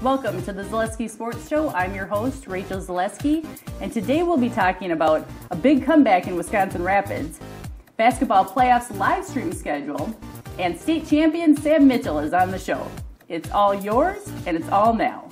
Welcome to the Zaleski Sports Show. I'm your host, Rachel Zaleski, and today we'll be talking about a big comeback in Wisconsin Rapids, basketball playoffs live stream schedule, and state champion Sam Mitchell is on the show. It's all yours, and it's all now.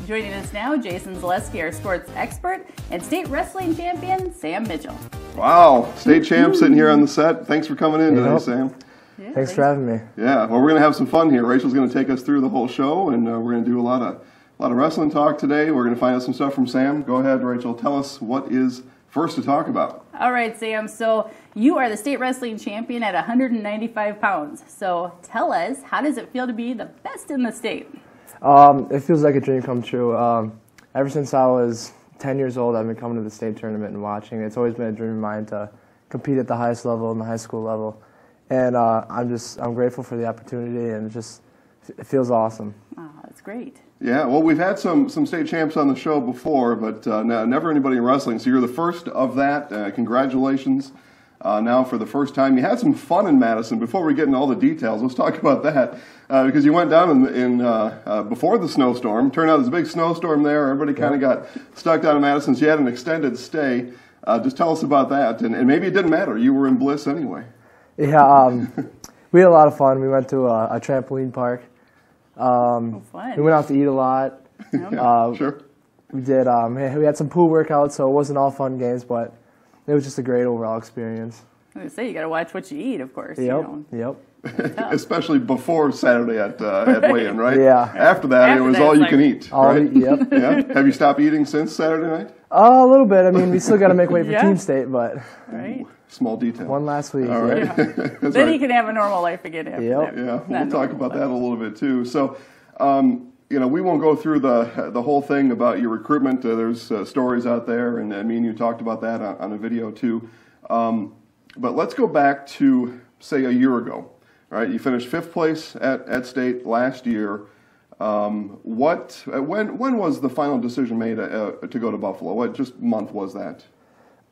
Joining us now, Jason Zaleski, our sports expert, and state wrestling champion, Sam Mitchell. Wow, state champ sitting here on the set. Thanks for coming in today, Sam. Yeah, thanks for having me. Yeah, well, we're going to have some fun here. Rachel's going to take us through the whole show, and we're going to do a lot of wrestling talk today. We're going to find out some stuff from Sam. Go ahead, Rachel. Tell us what is first to talk about. All right, Sam. So you are the state wrestling champion at 195 pounds. So tell us, how does it feel to be the best in the state? It feels like a dream come true. Ever since I was 10 years old, I've been coming to the state tournament and watching. It's always been a dream of mine to compete at the highest level, in the high school level. And I'm grateful for the opportunity, and it feels awesome. Oh, that's great. Yeah, well, we've had some state champs on the show before, but never anybody in wrestling. So you're the first of that. Congratulations. Now for the first time. You had some fun in Madison. Before we get into all the details, let's talk about that. Because you went down before the snowstorm. Turned out there's a big snowstorm there. Everybody kind of got stuck down in Madison, so you had an extended stay. Just tell us about that. And maybe it didn't matter. You were in bliss anyway. Yeah, we had a lot of fun. We went to a trampoline park. Fun. We went out to eat a lot. Sure. We did. We had some pool workouts, so it wasn't all fun games, but it was just a great overall experience. I was going to say, you got to watch what you eat, of course. Yep. Especially before Saturday at weigh-in, right? Yeah. After that, it was all you can eat, right? Yep. Yeah. Have you stopped eating since Saturday night? A little bit. I mean, we still got to make way for team state, but right. Small detail. One last week. All right. Yeah. Then right. you can have a normal life again after that. Yeah, we'll talk about that a little bit too. So, we won't go through the whole thing about your recruitment. There's stories out there, and me and you talked about that on a video too. But let's go back to, say, a year ago. All right, you finished 5th place at state last year. When was the final decision made to go to Buffalo? What just month was that?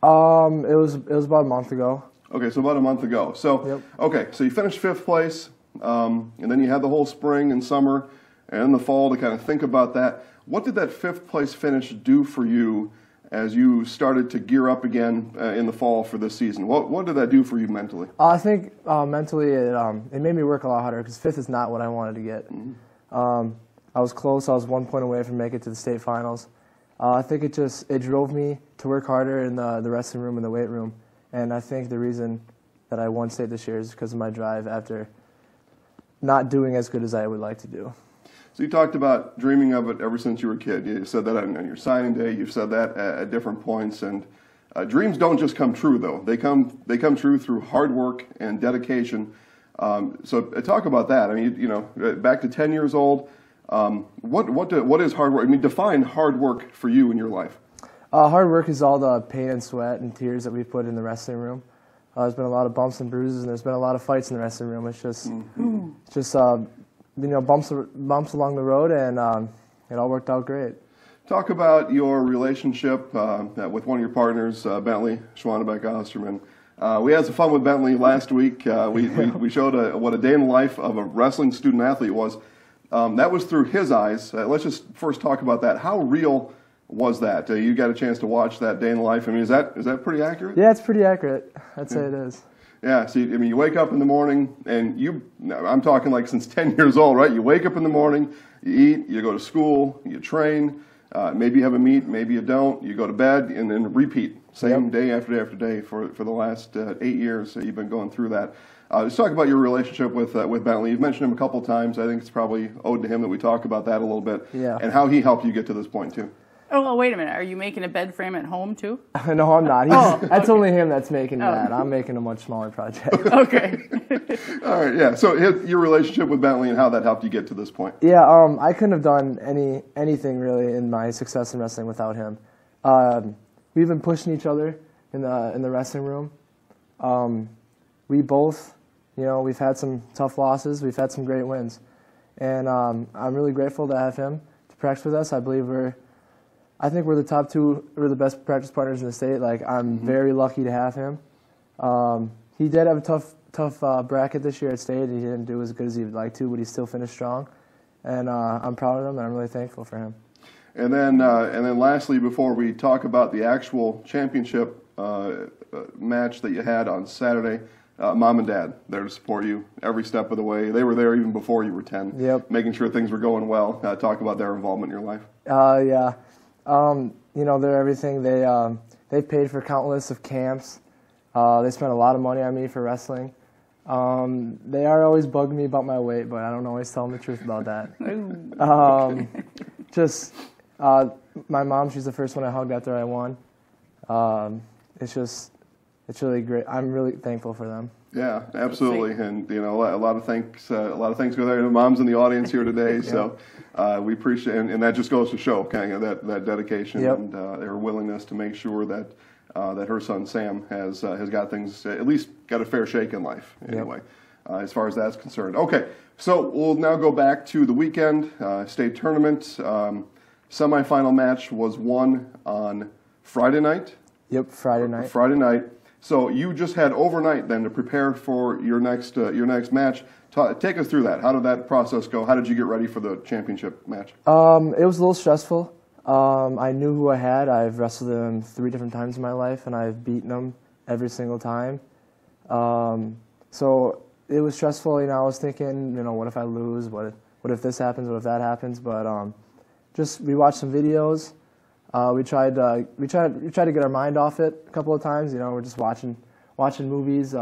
It was about a month ago. Okay, so about a month ago. So Okay, so you finished 5th place, and then you had the whole spring and summer and the fall to kind of think about that. What did that 5th place finish do for you as you started to gear up again in the fall for this season? What did that do for you mentally? I think mentally it made me work a lot harder because 5th is not what I wanted to get. Mm-hmm. I was close. I was 1 point away from making it to the state finals. I think it drove me to work harder in the wrestling room and the weight room. And I think the reason that I won state this year is because of my drive after not doing as good as I would like to do. So you talked about dreaming of it ever since you were a kid. You said that on your signing day. You've said that at different points. And dreams don't just come true, though. They come true through hard work and dedication. So talk about that. I mean, back to 10 years old. What is hard work? I mean, define hard work for you in your life. Hard work is all the pain and sweat and tears that we put in the wrestling room. There's been a lot of bumps and bruises, and there's been a lot of fights in the wrestling room. It's just, bumps along the road, and it all worked out great. Talk about your relationship with one of your partners, Bentley Schwannebeck-Osterman. We had some fun with Bentley last week. We showed what a day in the life of a wrestling student athlete was. That was through his eyes. Let's just first talk about that. How real was that? You got a chance to watch that day in the life. I mean, is that pretty accurate? Yeah, it's pretty accurate. I'd say it is. Yeah, so you wake up in the morning, and I'm talking like since 10 years old, right? You wake up in the morning, you eat, you go to school, you train, maybe you have a meet, maybe you don't, you go to bed, and then repeat, same day after day after day for the last 8 years you've been going through that. Let's talk about your relationship with Bentley. You've mentioned him a couple times. I think it's probably owed to him that we talk about that a little bit, and how he helped you get to this point, too. Oh, well, wait a minute. Are you making a bed frame at home, too? No, I'm not. That's only him that's making that. I'm making a much smaller project. Okay. All right, yeah. So your relationship with Bentley and how that helped you get to this point. Yeah, I couldn't have done anything really in my success in wrestling without him. We've been pushing each other in the wrestling room. We both, we've had some tough losses. We've had some great wins. And I'm really grateful to have him to practice with us. I think we're the top two, we're the best practice partners in the state. Like, I'm very lucky to have him. he did have a tough bracket this year at state. He didn't do as good as he would like to, but he still finished strong. And I'm proud of him, and I'm really thankful for him. And then lastly, before we talk about the actual championship match that you had on Saturday, Mom and Dad there to support you every step of the way. They were there even before you were 10, Yep. making sure things were going well. Talk about their involvement in your life. Yeah. They're everything. They've paid for countless of camps. They spent a lot of money on me for wrestling. They are always bugging me about my weight, but I don't always tell them the truth about that. My mom, she's the first one I hugged after I won. It's really great. I'm really thankful for them. Yeah, absolutely, and a lot of thanks go there. Mom's in the audience here today, so we appreciate, and that just goes to show kind of that dedication and their willingness to make sure that that her son Sam has got things, at least got a fair shake in life anyway, as far as that's concerned. Okay, so we'll now go back to the weekend state tournament. Semifinal match was won on Friday night. Yep, Friday night. Friday night. So you just had overnight then to prepare for your next match. Take us through that. How did that process go? How did you get ready for the championship match? It was a little stressful. I knew who I had. I've wrestled him 3 different times in my life, and I've beaten him every single time. So it was stressful. I was thinking, what if I lose? What if this happens? What if that happens? But we watched some videos. We tried to get our mind off it a couple of times. We're just watching movies,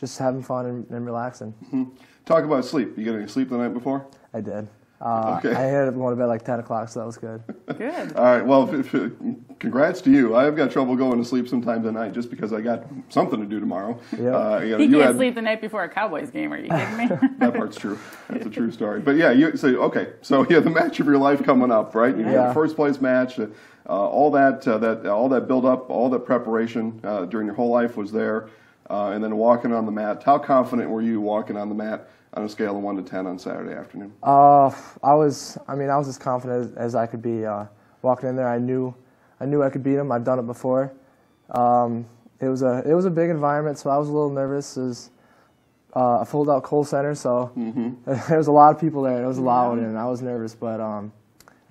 just having fun and relaxing. Mm-hmm. Talk about sleep. You get any sleep the night before? I did. Okay. I ended up going to bed like 10 o'clock, so that was good. Good. All right. Well, congrats to you. I've got trouble going to sleep sometimes at night just because I got something to do tomorrow. Yep. He can't sleep the night before a Cowboys game. Are you kidding me? That part's true. That's a true story. But yeah, the match of your life coming up, right? You had the first place match. All that build up, all that preparation during your whole life was there, and then walking on the mat. How confident were you walking on the mat on a scale of 1 to 10 on Saturday afternoon? I was as confident as I could be walking in there. I knew I could beat him. I've done it before. It was a big environment, so I was a little nervous. It was a fold out Kohl Center, so there was a lot of people there. It was loud, and I was nervous, but I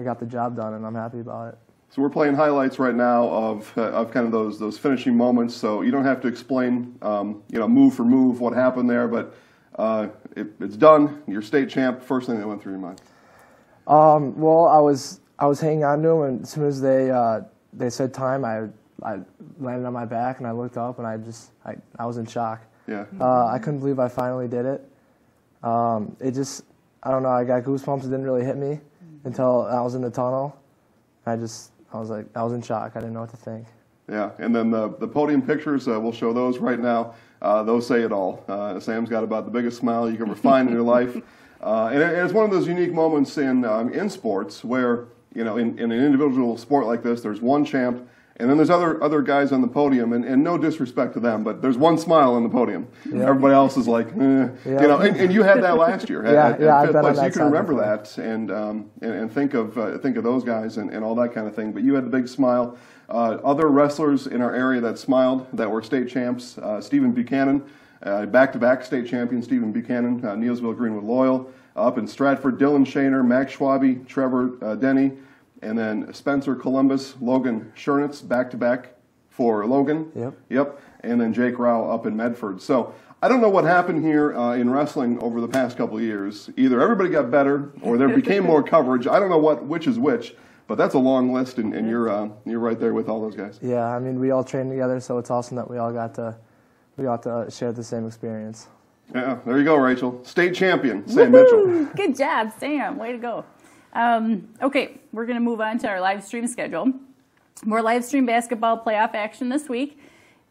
got the job done, and I'm happy about it. So we're playing highlights right now of kind of those finishing moments. So you don't have to explain, move for move what happened there, but it's done. You're state champ. First thing that went through your mind. Well, I was hanging on to him, and as soon as they said time, I landed on my back and I looked up, and I was in shock. Yeah. I couldn't believe I finally did it. I don't know. I got goosebumps. It didn't really hit me until I was in the tunnel. I was in shock. I didn't know what to think. Yeah, and then the podium pictures, we'll show those right now. Those say it all. Sam's got about the biggest smile you can ever find in your life. And it's one of those unique moments in sports where, in an individual sport like this, there's one champ, and then there's other guys on the podium, and no disrespect to them, but there's one smile on the podium. Yeah. Everybody else is like, and you had that last year at fifth place. You can remember that and think of those guys and all that kind of thing. But you had the big smile. Other wrestlers in our area that smiled that were state champs, Stephen Buchanan, back-to-back state champion Stephen Buchanan, Neilsville Greenwood Loyal, up in Stratford, Dylan Shaner, Max Schwabe, Trevor Denny, and then Spencer Columbus, Logan Schernitz, back-to-back for Logan. Yep. And then Jake Rao up in Medford. So I don't know what happened here in wrestling over the past couple of years. Either everybody got better or there became more coverage. I don't know which is which, but that's a long list, and you're right there with all those guys. Yeah, we all trained together, so it's awesome that we all got to share the same experience. Yeah, there you go, Rachel. State champion, Sam Mitchell. Good job, Sam. Way to go. Okay, we're going to move on to our live stream schedule. More live stream basketball playoff action this week.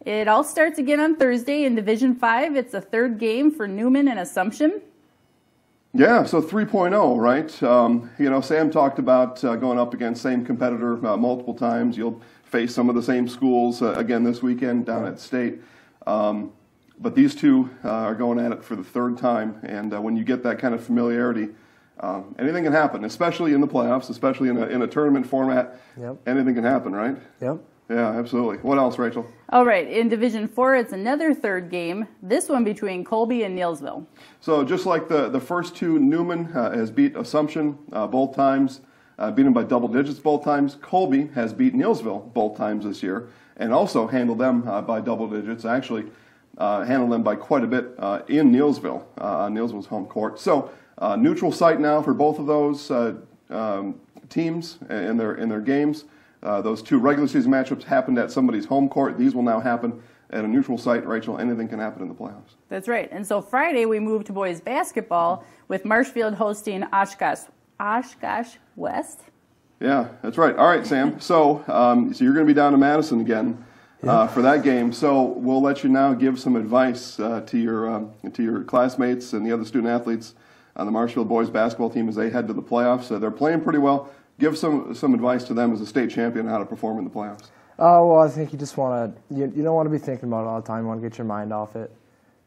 It all starts again on Thursday in Division 5. It's a third game for Newman and Assumption. Yeah, so 3.0, right? Sam talked about going up against same competitor multiple times. You'll face some of the same schools again this weekend down at State. But these two are going at it for the third time, and when you get that kind of familiarity, anything can happen, especially in the playoffs, especially in a tournament format. Yep. Anything can happen, right? Yep. Yeah, absolutely. What else, Rachel? All right, in Division 4, it's another third game, this one between Colby and Neillsville. So just like the first two, Newman has beat Assumption both times, beat them by double digits both times. Colby has beat Neillsville both times this year and also handled them by double digits, actually handled them by quite a bit in Neillsville, on Neillsville's home court. So neutral site now for both of those teams in their games. Those two regular season matchups happened at somebody's home court. These will now happen at a neutral site. Rachel, anything can happen in the playoffs. That's right. And so Friday we move to boys basketball with Marshfield hosting Oshkosh West. Yeah, that's right. All right, Sam. So you're going to be down to Madison again for that game. So we'll let you now give some advice to your classmates and the other student athletes on the Marshfield boys basketball team as they head to the playoffs. They're playing pretty well. Give some advice to them as a state champion on how to perform in the playoffs. Well, I think you just want to, you don't want to be thinking about it all the time. You want to get your mind off it.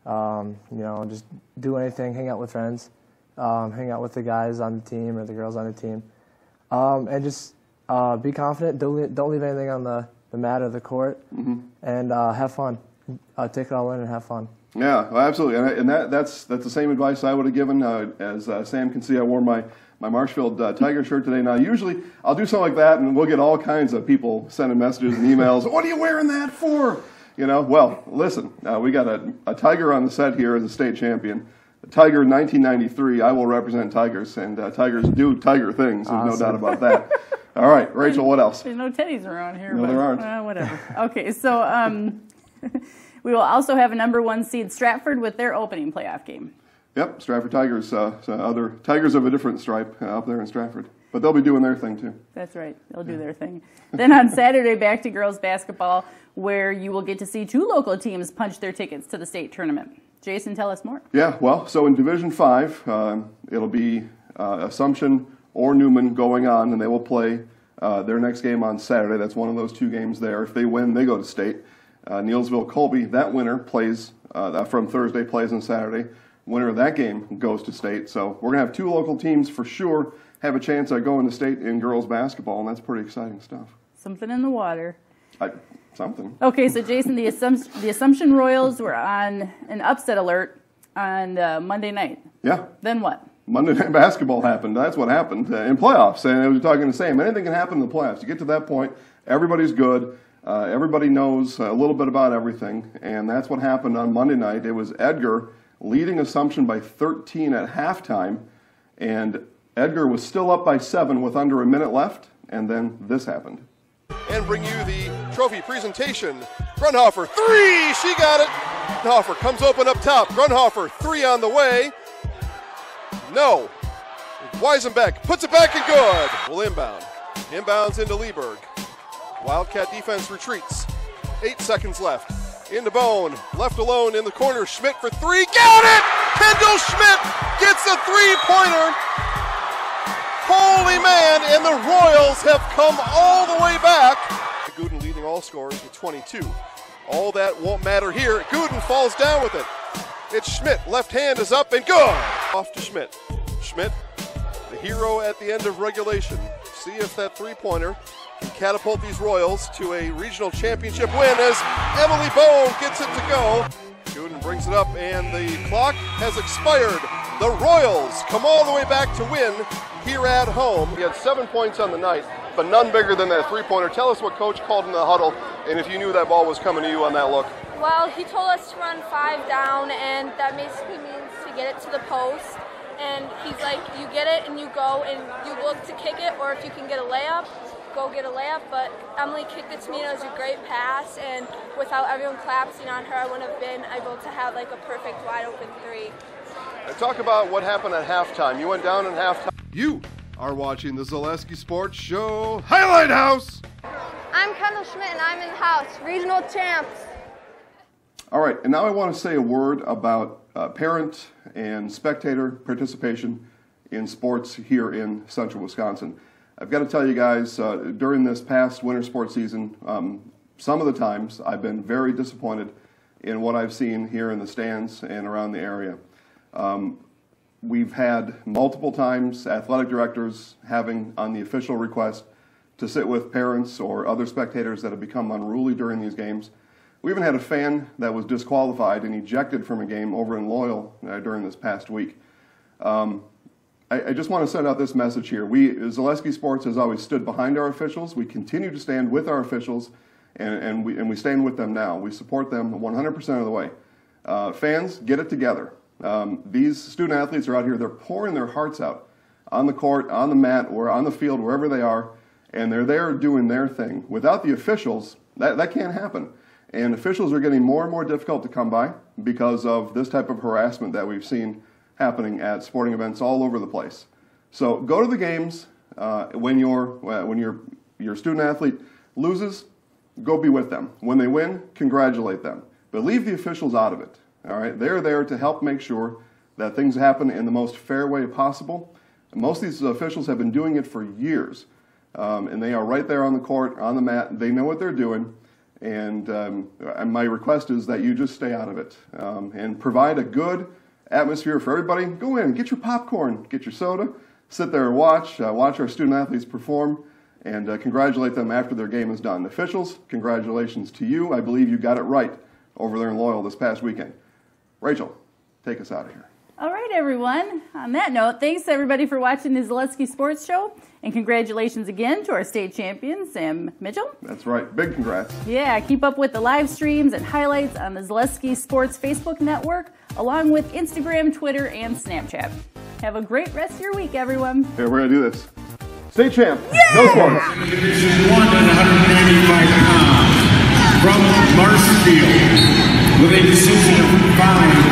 Just do anything, hang out with friends, hang out with the guys on the team or the girls on the team, and just be confident. Don't leave anything on the mat or the court, and have fun. Take it all in and have fun. Yeah, well, absolutely, and that's the same advice I would have given. As Sam can see, I wore my Marshfield Tiger shirt today. Now, usually I'll do something like that, and we'll get all kinds of people sending messages and emails. What are you wearing that for? Well, listen, we got a Tiger on the set here as a state champion. Tiger 1993, I will represent Tigers, and Tigers do Tiger things. There's no doubt about that. All right, Rachel, what else? There's no teddies around here. No, there aren't. Whatever. Okay, so we will also have a number 1 seed Stratford with their opening playoff game. Yep, Stratford Tigers, other Tigers of a different stripe up there in Stratford. But they'll be doing their thing, too. That's right. They'll do their thing. Then on Saturday, back to girls basketball, where you will get to see 2 local teams punch their tickets to the state tournament. Jason, tell us more. Yeah, well, so in Division 5, it'll be Assumption or Newman going on, and they will play their next game on Saturday. That's one of those 2 games there. If they win, they go to state. Neillsville-Colby, that winner plays from Thursday, plays on Saturday. Winner of that game goes to state. So we're going to have 2 local teams for sure have a chance at going to state in girls basketball, and that's pretty exciting stuff. Something in the water. Something. Okay, so Jason, the Assumption Royals were on an upset alert on Monday night. Yeah. Then what? Monday Night Basketball happened. That's what happened in playoffs. And I was talking the same. Anything can happen in the playoffs. You get to that point, everybody's good. Everybody knows a little bit about everything. And that's what happened on Monday night. It was Edgar leading Assumption by 13 at halftime. And Edgar was still up by 7 with under a minute left. And then this happened. And bring you the trophy presentation. Grunhofer, 3! She got it! Grunhofer comes open up top. Grunhofer, 3 on the way. No. Weisenbeck puts it back and good. Will inbound. Inbounds into Lieberg. Wildcat defense retreats. 8 seconds left. Into Bone. Left alone in the corner. Schmidt for 3. Got it! Kendall Schmidt gets a 3-pointer. Holy man, and the Royals have come all the way back. Gooden leading all scorers with 22. All that won't matter here. Gooden falls down with it. It's Schmidt. Left hand is up and good. Off to Schmidt. Schmidt, the hero at the end of regulation. See if that 3-pointer can catapult these Royals to a regional championship win as Emily Bone gets it to go. Gooden brings it up and the clock has expired. The Royals come all the way back to win here at home. He had 7 points on the night, but none bigger than that 3-pointer. Tell us what Coach called in the huddle, and if you knew that ball was coming to you on that look. Well, he told us to run 5 down, and that basically means to get it to the post. And he's like, you get it and you go and you look to kick it, or if you can get a layup, go get a layup. But Emily kicked it to me and it was a great pass, and without everyone collapsing on her, I wouldn't have been able to have like a perfect wide open 3. And talk about what happened at halftime. You went down in halftime. You are watching the Zaleski Sports Show Highlight House. I'm Kendall Schmidt and I'm in the house, regional champs. All right, and now I want to say a word about parent and spectator participation in sports here in central Wisconsin. I've got to tell you guys, during this past winter sports season, some of the times I've been very disappointed in what I've seen here in the stands and around the area. We've had multiple times athletic directors having, on the official request, to sit with parents or other spectators that have become unruly during these games. We even had a fan that was disqualified and ejected from a game over in Loyal during this past week. I just want to send out this message here. Zaleski Sports has always stood behind our officials. We continue to stand with our officials, and we stand with them now. We support them 100% of the way. Fans, get it together. These student athletes are out here. They're pouring their hearts out on the court, on the mat, or on the field, wherever they are, and they're there doing their thing. Without the officials, that can't happen. And officials are getting more and more difficult to come by because of this type of harassment that we've seen happening at sporting events all over the place. So go to the games. When your student athlete loses, go be with them. When they win, congratulate them. But leave the officials out of it. All right, they're there to help make sure that things happen in the most fair way possible. Most of these officials have been doing it for years, and they are right there on the court, on the mat. They know what they're doing, and my request is that you just stay out of it and provide a good atmosphere for everybody. Go in, get your popcorn, get your soda, sit there and watch our student athletes perform, and congratulate them after their game is done. The officials, congratulations to you. I believe you got it right over there in Loyal this past weekend. Rachel, take us out of here. All right, everyone. On that note, thanks everybody for watching the Zaleski Sports Show, and congratulations again to our state champion, Sam Mitchell. That's right. Big congrats. Yeah, keep up with the live streams and highlights on the Zaleski Sports Facebook network, along with Instagram, Twitter, and Snapchat. Have a great rest of your week, everyone. Here, we're going to do this. State champ. Yeah! Go Sports. Division 1 at 185 pounds from Marshfield with a decision of 5